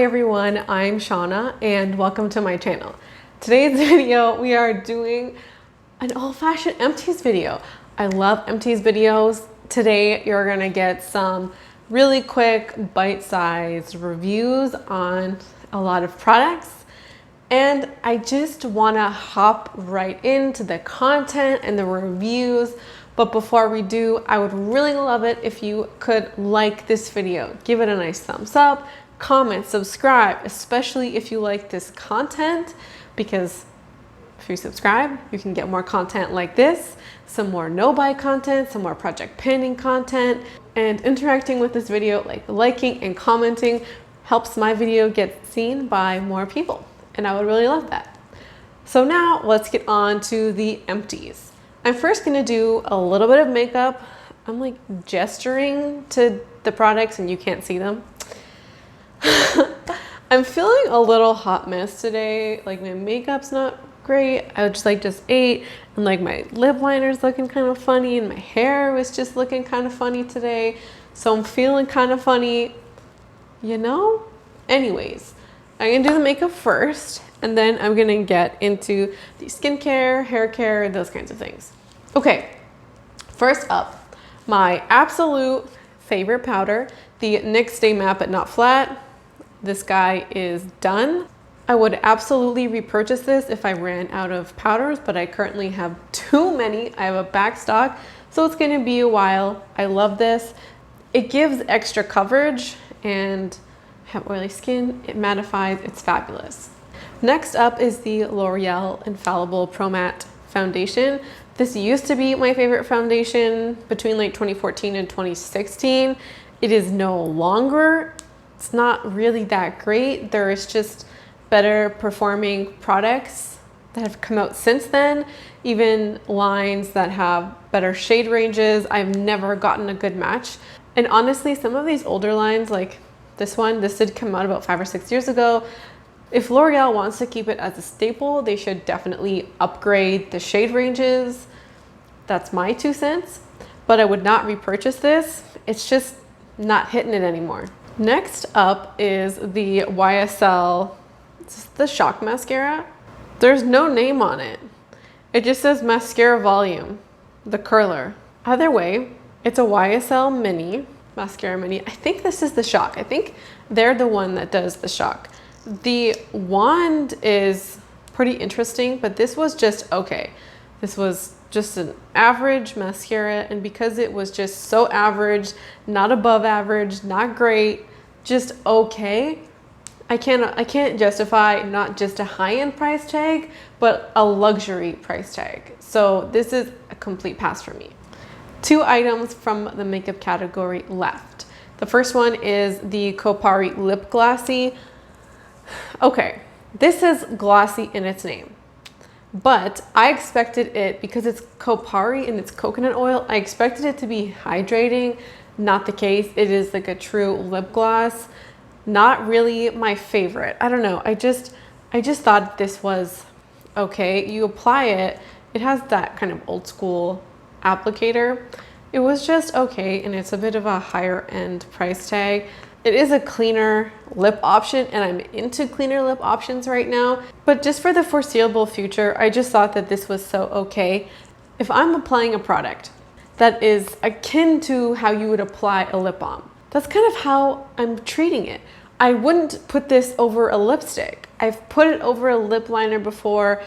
everyone, I'm Shauna and welcome to my channel. Today's video, we are doing an old-fashioned empties video. I love empties videos. Today, you're gonna get some really quick, bite-sized reviews on a lot of products. And I just wanna hop right into the content and the reviews. But before we do, I would really love it if you could like this video. Give it a nice thumbs up, comment, subscribe, especially if you like this content, because if you subscribe, you can get more content like this, some more no-buy content, some more project painting content, and interacting with this video, like liking and commenting, helps my video get seen by more people. And I would really love that. So now let's get on to the empties. I'm first gonna do a little bit of makeup. I'm like gesturing to the products and you can't see them. I'm feeling a little hot mess today. Like my makeup's not great. I just ate and like my lip liner's looking kind of funny and my hair was just looking kind of funny today. So I'm feeling kind of funny, you know? Anyways, I'm gonna do the makeup first and then I'm gonna get into the skincare, hair care, those kinds of things. Okay, first up, my absolute favorite powder, the NYX Stay Matte But Not Flat. This guy is done. I would absolutely repurchase this if I ran out of powders, but I currently have too many. I have a back stock, so it's gonna be a while. I love this. It gives extra coverage and have oily skin, it mattifies, it's fabulous. Next up is the L'Oreal Infallible Pro Matte Foundation. This used to be my favorite foundation between like 2014 and 2016. It is no longer. It's not really that great. There is just better performing products that have come out since then, even lines that have better shade ranges. I've never gotten a good match. And honestly, some of these older lines, like this did come out about 5 or 6 years ago. If L'Oreal wants to keep it as a staple, they should definitely upgrade the shade ranges. That's my 2 cents, but I would not repurchase this. It's just not hitting it anymore. Next up is the YSL, it's the Shock Mascara. There's no name on it. It just says Mascara Volume, the curler. Either way, it's a YSL Mini, Mascara Mini. I think this is the Shock. I think they're the one that does the Shock. The wand is pretty interesting, but this was just okay. This was just an average mascara, and because it was just so average, not above average, not great, just okay, I can't justify not just a high-end price tag, but a luxury price tag. So this is a complete pass for me. 2 items from the makeup category left. The first one is the Kopari Lip Glossy. Okay, this is glossy in its name, but I expected it, because it's Kopari and it's coconut oil, I expected it to be hydrating. Not the case. It is like a true lip gloss. Not really my favorite. I don't know. I just thought this was okay. You apply it, it has that kind of old school applicator. It was just okay, and it's a bit of a higher end price tag. It is a cleaner lip option, and I'm into cleaner lip options right now. But just for the foreseeable future, I just thought that this was so okay. If I'm applying a product that is akin to how you would apply a lip balm, that's kind of how I'm treating it. I wouldn't put this over a lipstick. I've put it over a lip liner before,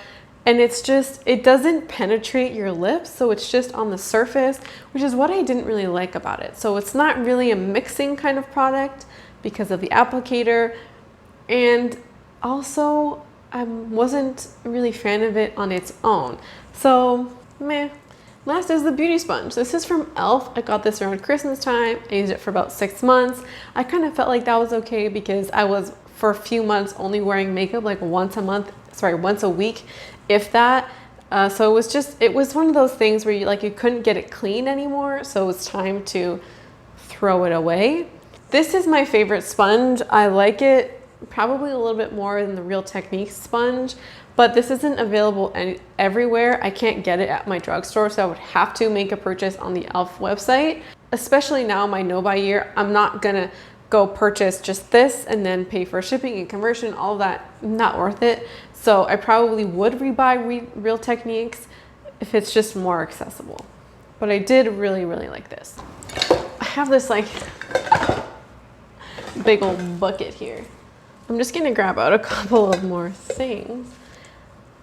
and it's just, it doesn't penetrate your lips, so it's just on the surface, which is what I didn't really like about it. So it's not really a mixing kind of product because of the applicator, and also I wasn't really a fan of it on its own. So meh. Last is the beauty sponge. This is from e.l.f. I got this around Christmas time. I used it for about 6 months. I kind of felt like that was okay because I was for a few months only wearing makeup like once a week, if that. So it was one of those things where you couldn't get it clean anymore, so it was time to throw it away. This is my favorite sponge. I like it probably a little bit more than the Real Techniques sponge, but this isn't available everywhere. I can't get it at my drugstore, so I would have to make a purchase on the e.l.f. website. Especially now, my no-buy year, I'm not gonna go purchase just this and then pay for shipping and conversion, all that, not worth it. So I probably would rebuy Real Techniques if it's just more accessible. But I did really, really like this. I have this like big old bucket here. I'm just gonna grab out a couple of more things.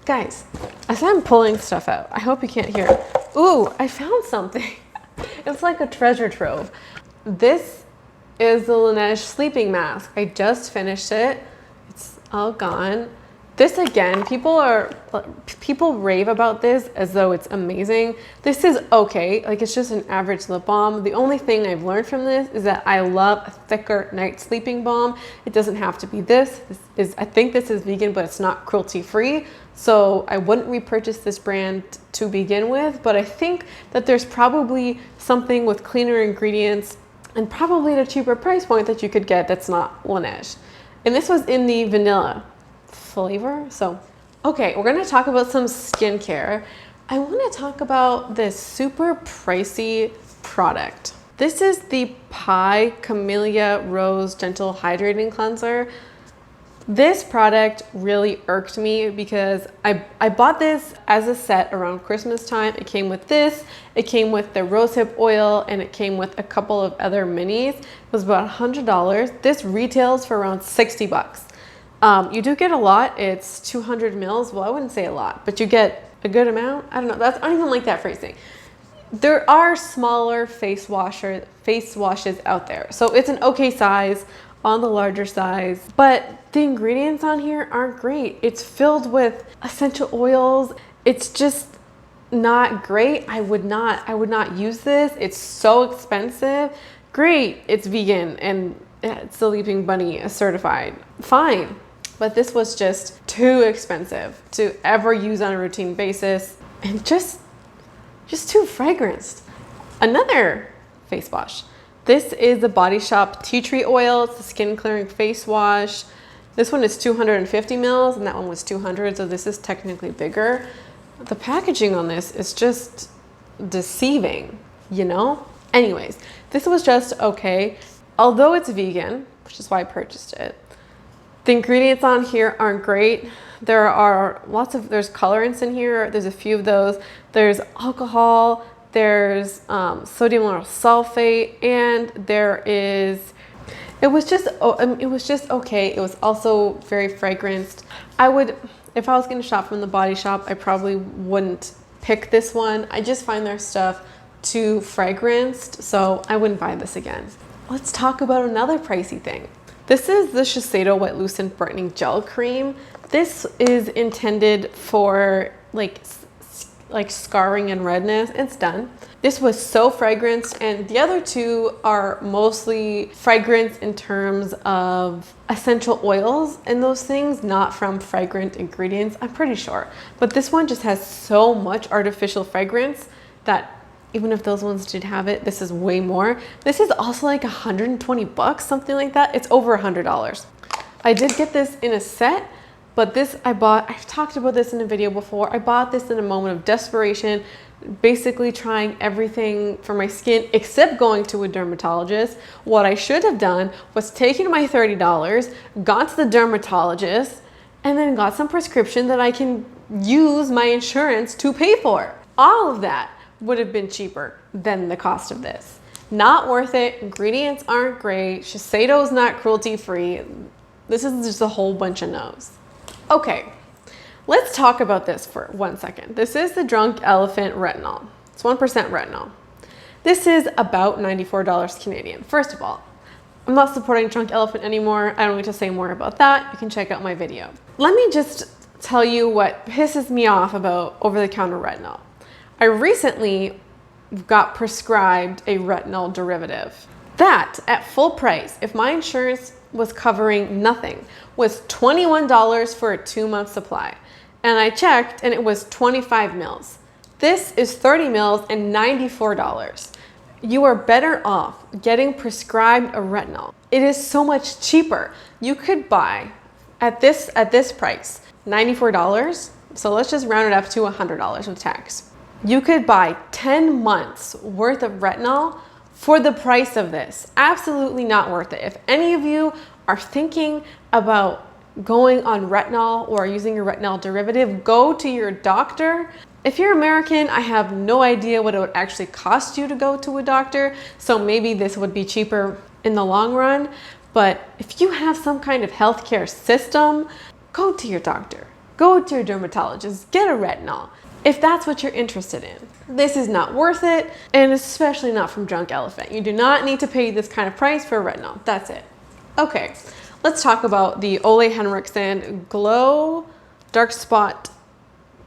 Guys, as I'm pulling stuff out, I hope you can't hear it. Ooh, I found something. It's like a treasure trove. This is the Laneige sleeping mask. I just finished it. It's all gone. This again, people rave about this as though it's amazing. This is okay, like it's just an average lip balm. The only thing I've learned from this is that I love a thicker night sleeping balm. It doesn't have to be this. I think this is vegan, but it's not cruelty free. So I wouldn't repurchase this brand to begin with, but I think that there's probably something with cleaner ingredients and probably at a cheaper price point that you could get that's not Laneige. And this was in the vanilla flavor. So, okay, we're gonna talk about some skincare. I wanna talk about this super pricey product. This is the Pai Camellia Rose Gentle Hydrating Cleanser. This product really irked me because I bought this as a set around Christmas time. It came with this, it came with the rosehip oil, and it came with a couple of other minis. It was about $100. This retails for around 60 bucks. You do get a lot. It's 200 mils. Well, I wouldn't say a lot, but you get a good amount. I don't know. I don't even like that phrasing. There are smaller face washes out there. So it's an okay size on the larger size, but the ingredients on here aren't great. It's filled with essential oils. It's just not great. I would not use this. It's so expensive. Great, it's vegan and it's the Leaping Bunny certified. Fine. But this was just too expensive to ever use on a routine basis and just too fragranced. Another face wash. This is the Body Shop Tea Tree Oil. It's a skin clearing face wash. This one is 250 mils and that one was 200, so this is technically bigger. The packaging on this is just deceiving, you know? Anyways, this was just okay. Although it's vegan, which is why I purchased it, the ingredients on here aren't great. There's colorants in here. There's a few of those. There's alcohol, there's sodium lauryl sulfate, and it was just okay. It was also very fragranced. If I was gonna shop from the Body Shop, I probably wouldn't pick this one. I just find their stuff too fragranced, so I wouldn't buy this again. Let's talk about another pricey thing. This is the Shiseido Wet Lucent Brightening Gel Cream. This is intended for like scarring and redness. It's done. This was so fragranced, and the other two are mostly fragrance in terms of essential oils and those things, not from fragrant ingredients, I'm pretty sure. But this one just has so much artificial fragrance that even if those ones did have it, this is way more. This is also like 120 bucks, something like that. It's over $100. I did get this in a set, but this I've talked about this in a video before. I bought this in a moment of desperation, basically trying everything for my skin except going to a dermatologist. What I should have done was taken my $30, gone to the dermatologist, and then got some prescription that I can use my insurance to pay for. All of that would have been cheaper than the cost of this. Not worth it. Ingredients aren't great. Shiseido's not cruelty free. This is just a whole bunch of no's. Okay, let's talk about this for 1 second. This is the Drunk Elephant Retinol. It's 1% retinol. This is about $94 Canadian. First of all, I'm not supporting Drunk Elephant anymore. I don't need to say more about that. You can check out my video. Let me just tell you what pisses me off about over-the-counter retinol. I recently got prescribed a retinol derivative. That, at full price, if my insurance was covering nothing, was $21 for a 2-month supply. And I checked and it was 25 mils. This is 30 mils and $94. You are better off getting prescribed a retinol. It is so much cheaper. You could buy at this price, $94. So let's just round it up to $100 with tax. You could buy 10 months worth of retinol for the price of this. Absolutely not worth it. If any of you are thinking about going on retinol or using a retinol derivative, go to your doctor. If you're American, I have no idea what it would actually cost you to go to a doctor, so maybe this would be cheaper in the long run. But if you have some kind of healthcare system, go to your doctor, go to your dermatologist, get a retinol if that's what you're interested in. This is not worth it, and especially not from Drunk Elephant. You do not need to pay this kind of price for a retinol. That's it. Okay, let's talk about the Ole Henriksen Glow Dark Spot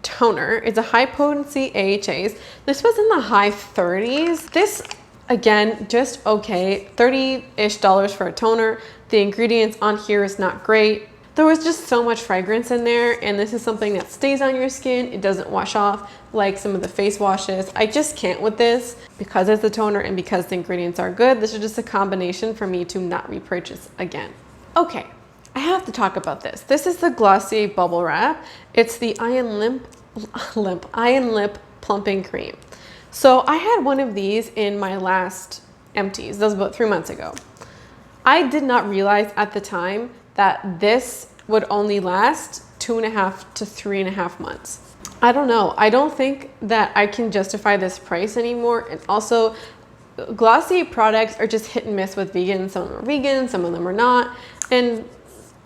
Toner. It's a high potency AHAs. This was in the high 30s. This, again, just okay. $30-ish for a toner. The ingredients on here is not great. There was just so much fragrance in there, and this is something that stays on your skin. It doesn't wash off like some of the face washes. I just can't with this because it's a toner and because the ingredients are good. This is just a combination for me to not repurchase again. Okay, I have to talk about this. This is the Glossier Bubble Wrap. It's the Eye and Lip Plumping Cream. So I had one of these in my last empties. That was about 3 months ago. I did not realize at the time that this would only last 2.5 to 3.5 months. I don't know. I don't think that I can justify this price anymore. And also, Glossier products are just hit and miss with vegans. Some of them are vegan, some of them are not. And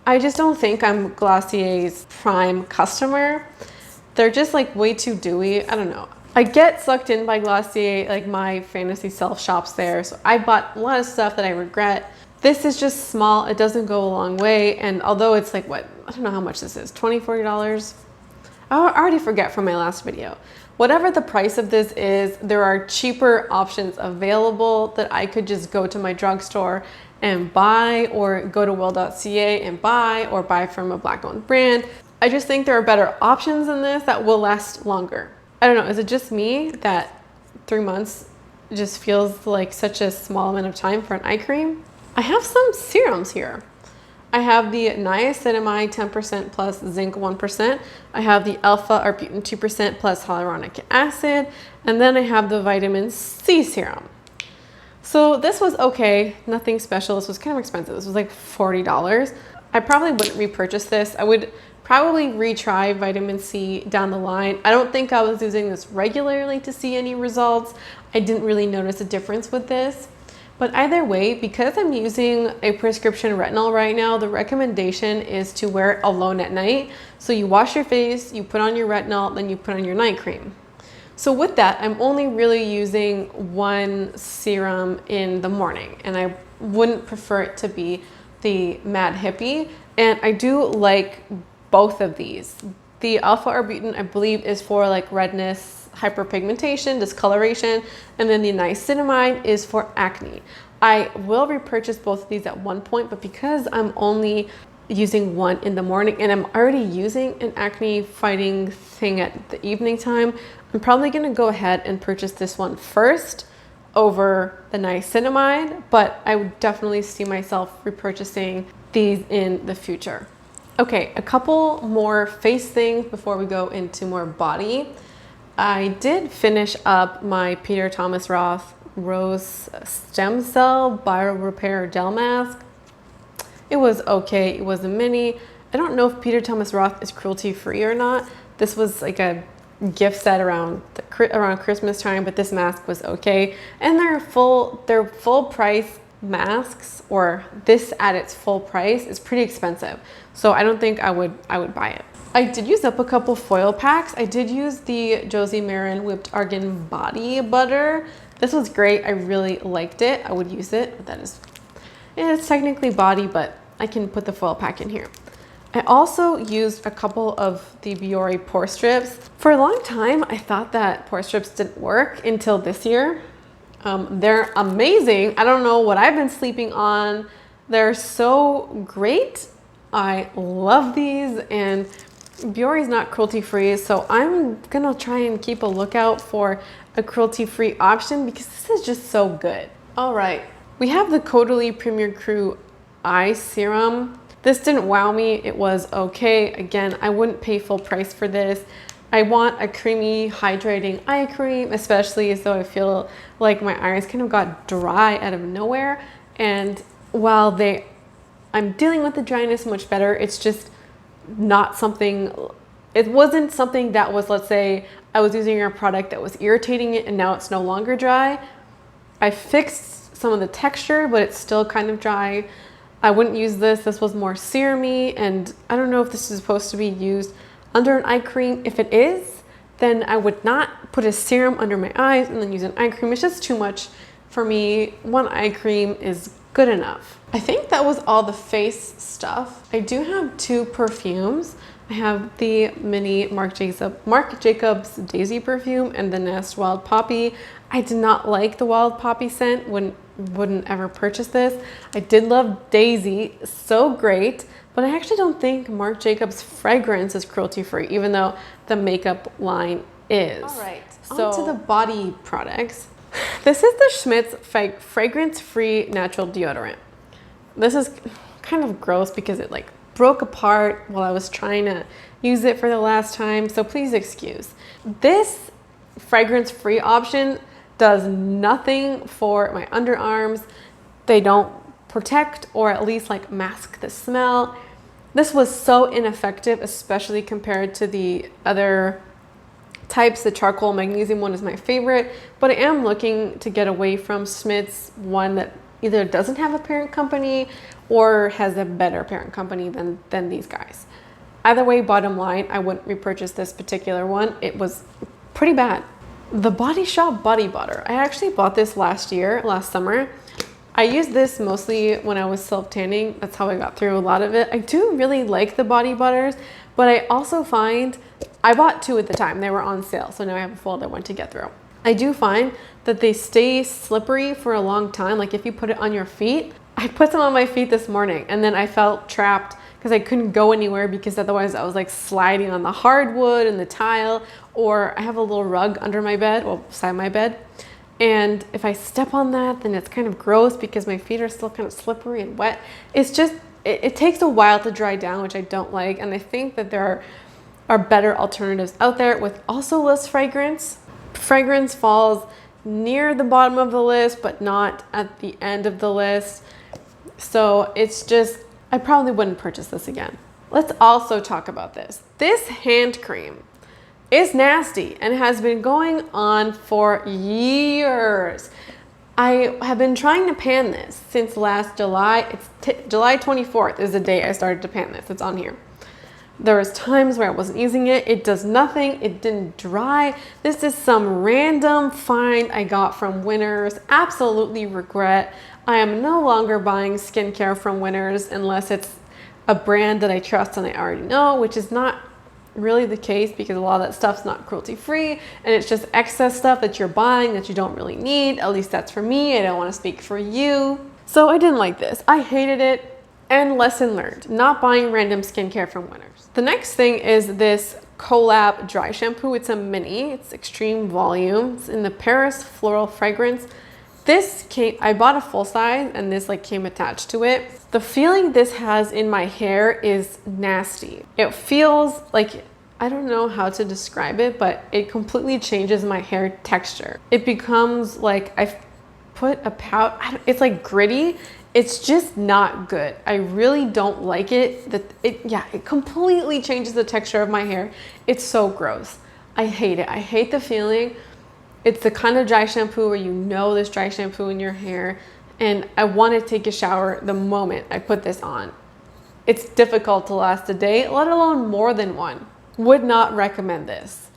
I just don't think I'm Glossier's prime customer. They're just like way too dewy. I don't know. I get sucked in by Glossier, like my fantasy self shops there. So I bought a lot of stuff that I regret. This is just small. It doesn't go a long way. And although it's like, what, I don't know how much this is, $20, $40? I already forget from my last video. Whatever the price of this is, there are cheaper options available that I could just go to my drugstore and buy, or go to well.ca and buy, or buy from a black-owned brand. I just think there are better options than this that will last longer. I don't know, is it just me that 3 months just feels like such a small amount of time for an eye cream? I have some serums here. I have the niacinamide 10% plus zinc 1%. I have the alpha arbutin 2% plus hyaluronic acid. And then I have the vitamin C serum. So this was okay, nothing special. This was kind of expensive. This was like $40. I probably wouldn't repurchase this. I would probably retry vitamin C down the line. I don't think I was using this regularly to see any results. I didn't really notice a difference with this. But either way, because I'm using a prescription retinol right now, the recommendation is to wear it alone at night. So you wash your face, you put on your retinol, then you put on your night cream. So with that, I'm only really using one serum in the morning, and I wouldn't prefer it to be the Mad Hippie. And I do like both of these. The alpha arbutin, I believe, is for like redness, hyperpigmentation, discoloration, and then the niacinamide is for acne. I will repurchase both of these at one point, but because I'm only using one in the morning and I'm already using an acne fighting thing at the evening time, I'm probably gonna go ahead and purchase this one first over the niacinamide, but I would definitely see myself repurchasing these in the future. Okay, a couple more face things before we go into more body. I did finish up my Peter Thomas Roth Rose Stem Cell Bio Repair Gel Mask. It was okay. It was a mini. I don't know if Peter Thomas Roth is cruelty free or not. This was like a gift set around Christmas time, but this mask was okay. And they're full price masks, or this at its full price, is pretty expensive. So I don't think I would buy it. I did use up a couple foil packs. I did use the Josie Maran Whipped Argan Body Butter. This was great. I really liked it. I would use it. But it's technically body, but I can put the foil pack in here. I also used a couple of the Biore pore strips. For a long time, I thought that pore strips didn't work until this year. They're amazing. I don't know what I've been sleeping on. They're so great. I love these, and Biore is not cruelty-free, so I'm gonna try and keep a lookout for a cruelty-free option because this is just so good. All right, we have the Caudalie Premier Crew Eye Serum. This didn't wow me. It was okay. Again, I wouldn't pay full price for this. I want a creamy, hydrating eye cream, especially as though I feel like my eyes kind of got dry out of nowhere. And while I'm dealing with the dryness much better, it's just not something, it wasn't something that was, let's say, I was using a product that was irritating it and now it's no longer dry. I fixed some of the texture, but it's still kind of dry. I wouldn't use this. This was more serum-y, and I don't know if this is supposed to be used under an eye cream. If it is, then I would not put a serum under my eyes and then use an eye cream. It's just too much for me. One eye cream is good enough. I think that was all the face stuff. I do have 2 perfumes. I have the mini Marc Jacobs Daisy perfume and the Nest Wild Poppy. I did not like the Wild Poppy scent, wouldn't ever purchase this. I did love Daisy, so great, but I actually don't think Marc Jacobs fragrance is cruelty free, even though the makeup line is. All right, so on to the body products. This is the Schmidt's fragrance-free natural deodorant. This is kind of gross because it like broke apart while I was trying to use it for the last time, so please excuse. This fragrance-free option does nothing for my underarms. They don't protect or at least like mask the smell. This was so ineffective, especially compared to the other types. The charcoal magnesium one is my favorite, but I am looking to get away from Schmidt's one that either doesn't have a parent company or has a better parent company than these guys. Either way, bottom line, I wouldn't repurchase this particular one. It was pretty bad. The Body Shop Body Butter. I actually bought this last summer. I used this mostly when I was self-tanning. That's how I got through a lot of it. I do really like the body butters, but I also find, I bought 2 at the time. They were on sale, so now I have a full other one to get through. I do find that they stay slippery for a long time. Like if you put it on your feet, I put some on my feet this morning and then I felt trapped because I couldn't go anywhere because otherwise I was like sliding on the hardwood and the tile, or I have a little rug under my bed, well, beside my bed. And if I step on that, then it's kind of gross because my feet are still kind of slippery and wet. It's just, it takes a while to dry down, which I don't like. And I think that there are better alternatives out there with also less fragrance. Fragrance falls near the bottom of the list, but not at the end of the list. So it's just, I probably wouldn't purchase this again. Let's also talk about this. This hand cream is nasty and has been going on for years. I have been trying to pan this since last July. July 24th is the day I started to pan this. It's on here. There was times where I wasn't using it. It does nothing. It didn't dry. This is some random find I got from Winners. Absolutely regret. I am no longer buying skincare from Winners unless it's a brand that I trust and I already know, which is not really the case because a lot of that stuff's not cruelty free and it's just excess stuff that you're buying that you don't really need. At least that's for me. I don't want to speak for you. So I didn't like this. I hated it. And lesson learned, not buying random skincare from Winners. The next thing is this Collab dry shampoo. It's a mini, it's extreme volume. It's in the Paris floral fragrance. I bought a full size and this like came attached to it. The feeling this has in my hair is nasty. It feels like, I don't know how to describe it, but it completely changes my hair texture. It becomes like I've put a it's like gritty. It's just not good. I really don't like it. It completely changes the texture of my hair. It's so gross. I hate it. I hate the feeling. It's the kind of dry shampoo where you know there's dry shampoo in your hair, and I want to take a shower the moment I put this on. It's difficult to last a day, let alone more than one. Would not recommend this.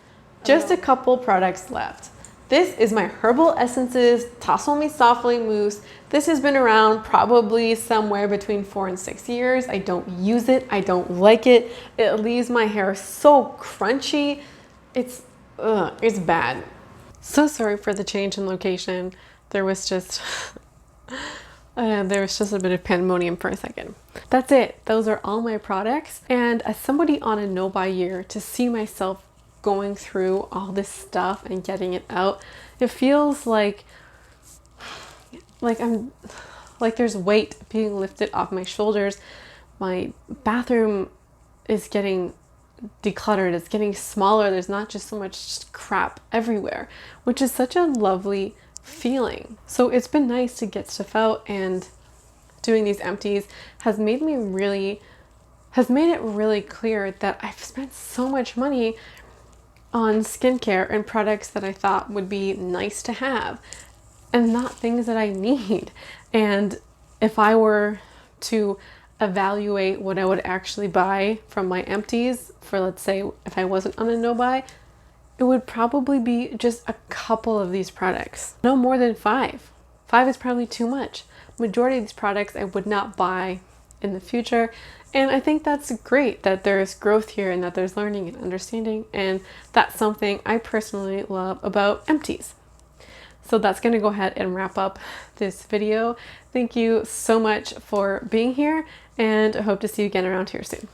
Just a couple products left. This is my Herbal Essences Tousle Me Softly Mousse. This has been around probably somewhere between 4 and 6 years. I don't use it. I don't like it. It leaves my hair so crunchy. It's bad. So sorry for the change in location. There was just a bit of pandemonium for a second. That's it. Those are all my products. And as somebody on a no-buy year, to see myself going through all this stuff and getting it out, it feels like there's weight being lifted off my shoulders. My bathroom is getting decluttered, it's getting smaller. There's not just so much crap everywhere, which is such a lovely feeling. So it's been nice to get stuff out, and doing these empties has made it really clear that I've spent so much money on skincare and products that I thought would be nice to have and not things that I need. And if I were to evaluate what I would actually buy from my empties for, let's say, if I wasn't on a no buy, it would probably be just a couple of these products. No more than 5. 5 is probably too much. Majority of these products I would not buy in the future. And I think that's great that there's growth here and that there's learning and understanding. And that's something I personally love about empties. So that's going to go ahead and wrap up this video. Thank you so much for being here, and I hope to see you again around here soon.